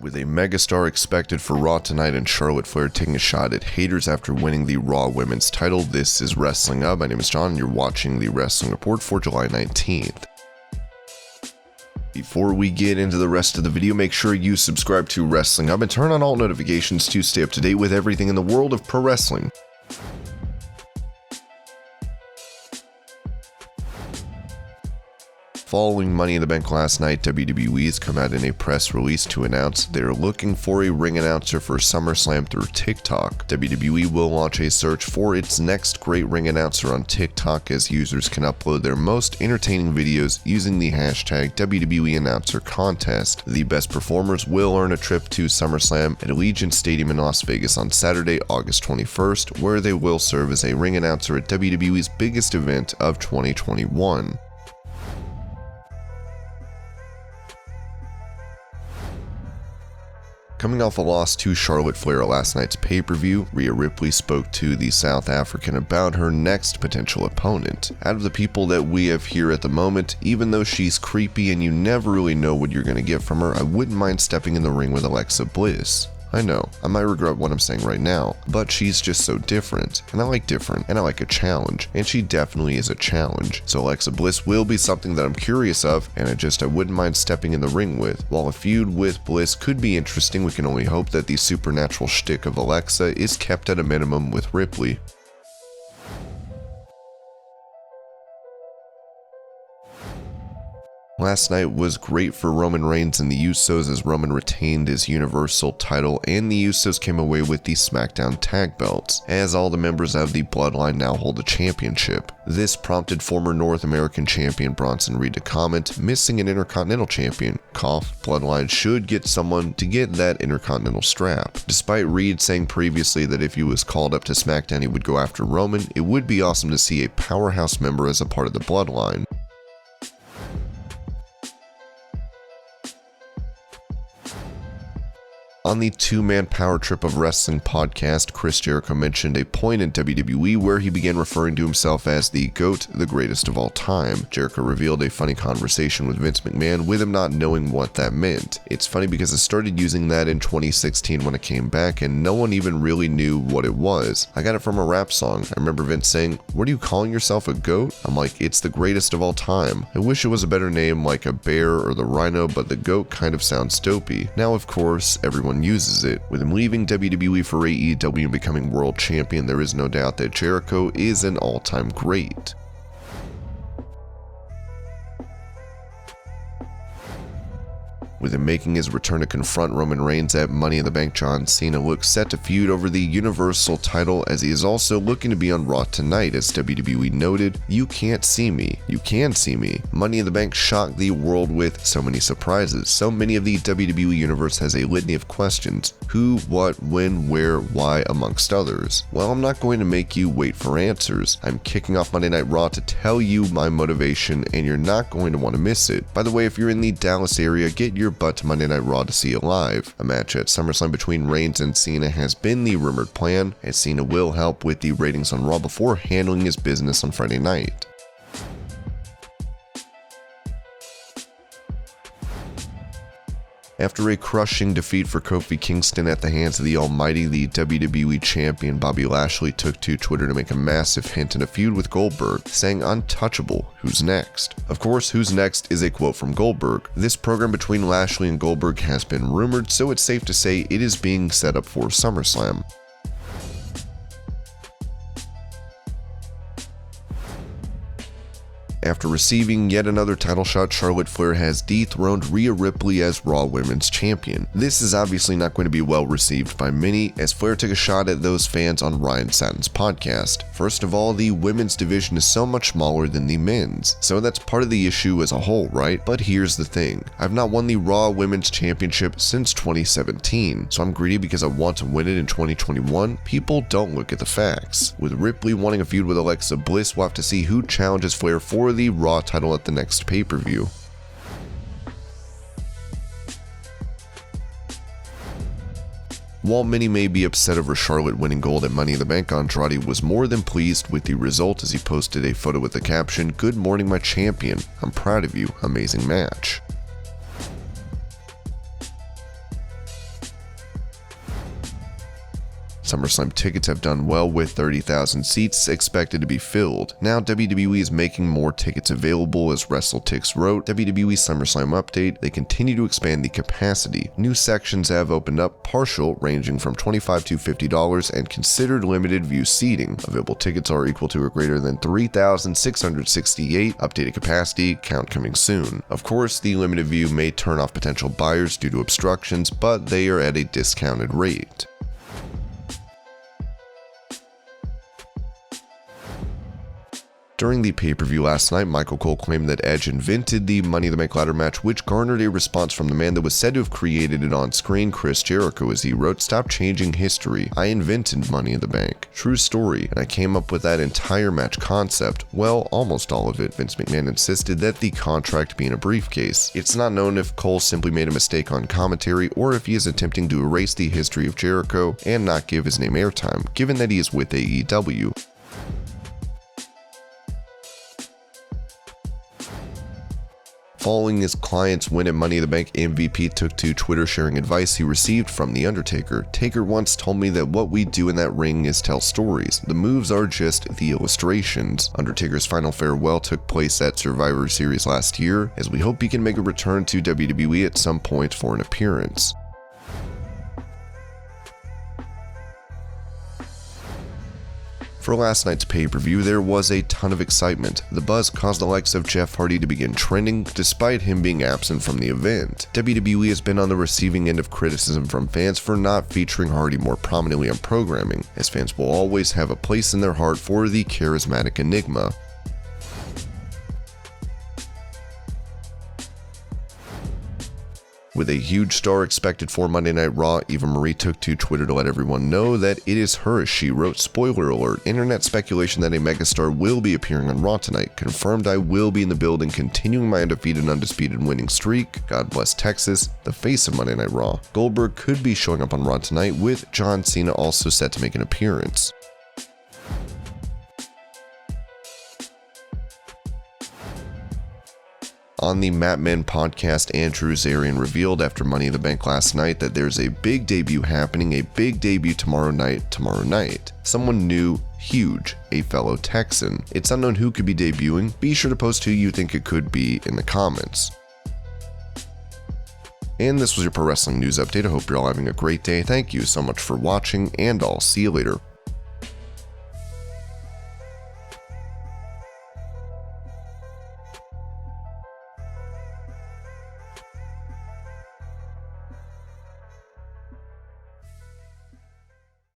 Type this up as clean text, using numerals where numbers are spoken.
With a megastar expected for Raw tonight and Charlotte Flair taking a shot at haters after winning the Raw Women's title, this is Wrestling Up. My name is John and you're watching the Wrestling Report for July 19th. Before we get into the rest of the video, make sure you subscribe to Wrestling Up and turn on all notifications to stay up to date with everything in the world of pro wrestling. Following Money in the Bank last night, WWE has come out in a press release to announce they're looking for a ring announcer for SummerSlam through TikTok. WWE will launch a search for its next great ring announcer on TikTok, as users can upload their most entertaining videos using the hashtag WWE Announcer Contest. The best performers will earn a trip to SummerSlam at Allegiant Stadium in Las Vegas on Saturday, August 21st, where they will serve as a ring announcer at WWE's biggest event of 2021. Coming off a loss to Charlotte Flair at last night's pay-per-view, Rhea Ripley spoke to the South African about her next potential opponent. Out of the people that we have here at the moment, even though she's creepy and you never really know what you're going to get from her, I wouldn't mind stepping in the ring with Alexa Bliss. I know, I might regret what I'm saying right now, but she's just so different, and I like different, and I like a challenge, and she definitely is a challenge. So Alexa Bliss will be something that I'm curious of, and I wouldn't mind stepping in the ring with. While a feud with Bliss could be interesting, we can only hope that the supernatural shtick of Alexa is kept at a minimum with Ripley. Last night was great for Roman Reigns and the Usos as Roman retained his Universal title and the Usos came away with the SmackDown tag belts, as all the members of the Bloodline now hold a championship. This prompted former North American champion Bronson Reed to comment, missing an Intercontinental champion. Cough, Bloodline should get someone to get that Intercontinental strap. Despite Reed saying previously that if he was called up to SmackDown he would go after Roman, it would be awesome to see a powerhouse member as a part of the Bloodline. On the two-man power trip of wrestling podcast, Chris Jericho mentioned a point in WWE where he began referring to himself as the GOAT, the greatest of all time. Jericho revealed a funny conversation with Vince McMahon with him not knowing what that meant. It's funny because I started using that in 2016 when I came back and no one even really knew what it was. I got it from a rap song. I remember Vince saying, "What are you calling yourself, a GOAT?" I'm like, it's the greatest of all time. I wish it was a better name like a bear or the rhino, but the GOAT kind of sounds dopey. Now of course, everyone uses it. With him leaving WWE for AEW and becoming world champion, there is no doubt that Jericho is an all-time great. With him making his return to confront Roman Reigns at Money in the Bank, John Cena looks set to feud over the Universal title, as he is also looking to be on Raw tonight. As WWE noted, "You can't see me, you can see me." Money in the Bank shocked the world with so many surprises. So many of the WWE Universe has a litany of questions. Who, what, when, where, why, amongst others. Well, I'm not going to make you wait for answers. I'm kicking off Monday Night Raw to tell you my motivation, and you're not going to want to miss it. By the way, if you're in the Dallas area, get your butt to Monday Night Raw to see it live. A match at Summerslam between Reigns and Cena has been the rumored plan, as Cena will help with the ratings on Raw before handling his business on Friday night. After a crushing defeat for Kofi Kingston at the hands of the Almighty, the WWE Champion Bobby Lashley took to Twitter to make a massive hint in a feud with Goldberg, saying, "Untouchable, who's next?" Of course, who's next is a quote from Goldberg. This program between Lashley and Goldberg has been rumored, so it's safe to say it is being set up for SummerSlam. After receiving yet another title shot, Charlotte Flair has dethroned Rhea Ripley as Raw Women's Champion. This is obviously not going to be well received by many, as Flair took a shot at those fans on Ryan Satin's podcast. First of all, the women's division is so much smaller than the men's, so that's part of the issue as a whole, right? But here's the thing, I've not won the Raw Women's Championship since 2017, so I'm greedy because I want to win it in 2021. People don't look at the facts. With Ripley wanting a feud with Alexa Bliss, we'll have to see who challenges Flair for the Raw title at the next pay-per-view. While many may be upset over Charlotte winning gold at Money in the Bank, Andrade was more than pleased with the result as he posted a photo with the caption, "Good morning, my champion. I'm proud of you. Amazing match." Summerslam tickets have done well with 30,000 seats expected to be filled. Now WWE is making more tickets available. As WrestleTix wrote, WWE SummerSlam update, they continue to expand the capacity. New sections have opened up, partial ranging from $25 to $50 and considered limited view seating. Available tickets are equal to or greater than 3,668, updated capacity, count coming soon. Of course, the limited view may turn off potential buyers due to obstructions, but they are at a discounted rate. During the pay-per-view last night, Michael Cole claimed that Edge invented the Money in the Bank ladder match, which garnered a response from the man that was said to have created it on screen, Chris Jericho, as he wrote, "Stop changing history. I invented Money in the Bank. True story, and I came up with that entire match concept. Well, almost all of it." Vince McMahon insisted that the contract be in a briefcase. It's not known if Cole simply made a mistake on commentary or if he is attempting to erase the history of Jericho and not give his name airtime, given that he is with AEW. Following his client's win at Money in the Bank, MVP took to Twitter sharing advice he received from The Undertaker. "Taker once told me that what we do in that ring is tell stories. The moves are just the illustrations." Undertaker's final farewell took place at Survivor Series last year, as we hope he can make a return to WWE at some point for an appearance. For last night's pay-per-view, there was a ton of excitement. The buzz caused the likes of Jeff Hardy to begin trending, despite him being absent from the event. WWE has been on the receiving end of criticism from fans for not featuring Hardy more prominently on programming, as fans will always have a place in their heart for the charismatic enigma. With a huge star expected for Monday Night Raw, Eva Marie took to Twitter to let everyone know that it is her, as she wrote, "Spoiler alert, internet speculation that a megastar will be appearing on Raw tonight. Confirmed I will be in the building, continuing my undefeated, undisputed winning streak. God bless Texas," the face of Monday Night Raw. Goldberg could be showing up on Raw tonight, with John Cena also set to make an appearance. On the Mat Men podcast, Andrew Zarian revealed after Money in the Bank last night that there's a big debut happening, a big debut tomorrow night. Someone new, huge, a fellow Texan. It's unknown who could be debuting. Be sure to post who you think it could be in the comments. And this was your Pro Wrestling News Update. I hope you're all having a great day. Thank you so much for watching, and I'll see you later.